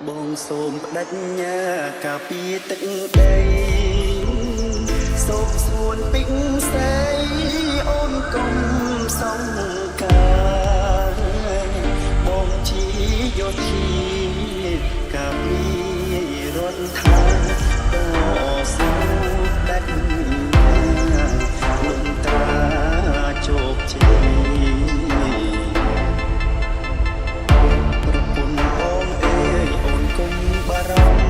បងសូមបដិញ្ញាការពីទឹកដីសូមសួនពេញស្រីអូនកុំសង្ការបងជាយោធាការពីរដ្ឋាតស៊ូដាច់លំត្រាជោគជ័យប្រពន្ធបងអើយអូនគុំបារម្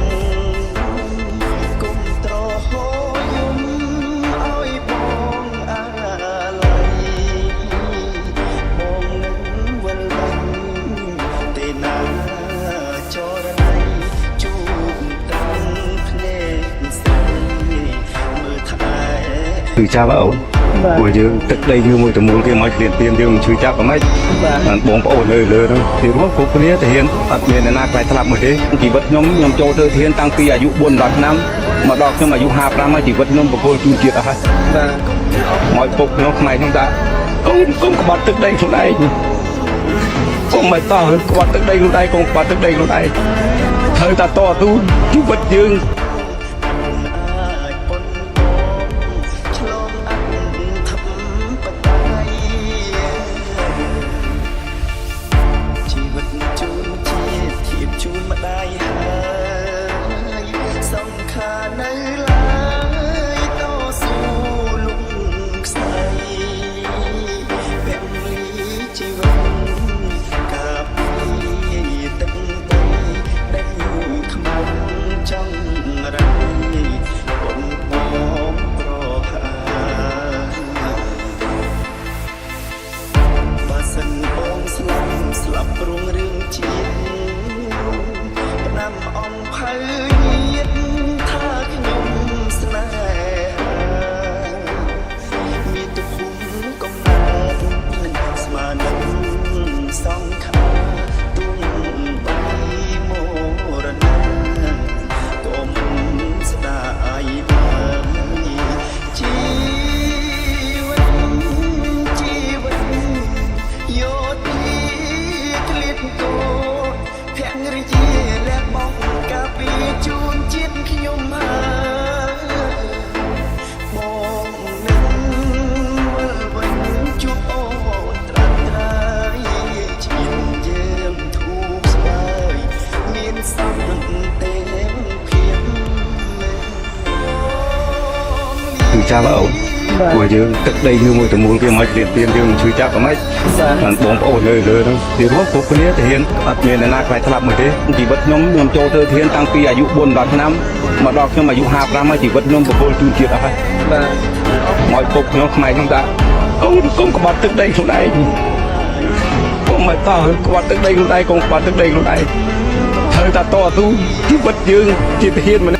ភគុំត្រហោយំឲ្យបងអាឡ័យបងនឹងវិលវិញទេណាចរណៃជួបតាំងភ្នែកស្រីមើលថែ គឺចាប់អូនព្រោះយើងទឹកដីយើងមួយទំនួលគេមករៀនទៀនយើងមិនជួយចាប់ក៏មិនបានបងប្អូនលើហ្នឹងពីមកគ្រប់គ្នាទៅហ៊ានអត់មានអ្នកណាខ្លាចស្លាប់មួយទេជីវិតខ្ញុំចូលទៅធានតាំងពីអាយុ4 10ឆ្នាំមកដល់ខ្ញុំអាយុ55ហើយជីវិតខ្ញុំបកគោលជូនជាតិអស់ហើយបាទមកពុកខ្ញុំផ្នែកខ្ញុំថាកុំក្បត់ទឹកដីខ្លួនឯងកុំមិនតោះក្បត់ទឹកដីខ្លួនឯងកុំក្បត់ទឹកដីខ្លួនឯងត្រូវតែតស៊ូជីវិតយើង ជីវិតជូនជាតិធៀបជូនម្ដាយហើយសង្ខារនៅឡើយតស៊ូលំខ្សែពលីជីវិតកាពីទឹកដីដែលខ្មៅចង់រៃបងបងប្រហាបើសិនបងស្លាប់ព្រោះរឿងជាតិផ្ដាំអំភៅញាតថាខ្ញុំស្នេហាមានទុកភូមិកំណើតស្មាននឹងសង្ខារទុំបីមរណាក៏មិនស្ដាយបានជីវិតយោធាក្លៀតគោភរិយាលះបង់ការពីជូនជាតិខ្ញុំហើយបងនឹងវិលវិញជួបអូនត្រាំត្រាយឈាមយើងធូរស្បើយមានសំទេភាពគឺចាប់អូនព្រោះយើងទឹកដីយើងមួយទំនួលគេមករៀនទៀនយើងមិនជួយចាប់ក៏មិនបានបងប្អូនលើហ្នឹងពីមកគ្រប់គ្នាទៅហ៊ានអត់មានអ្នកណាខ្លាចស្លាប់មួយទេជីវិតខ្ញុំចូលទៅធានតាំងពីអាយុ4 10ឆ្នាំមកដល់ខ្ញុំអាយុ55ហើយជីវិតខ្ញុំបកគោលជូនជាតិអស់ហើយបាទមកពុកខ្ញុំផ្នែកខ្ញុំថាអូនកុំក្បត់ទឹកដីខ្លួនឯងកុំមិនតោះក្បត់ទឹកដីខ្លួនឯងកុំក្បត់ទឹកដីខ្លួនឯងត្រូវតែតស៊ូជីវិតយើងជាទាហានម្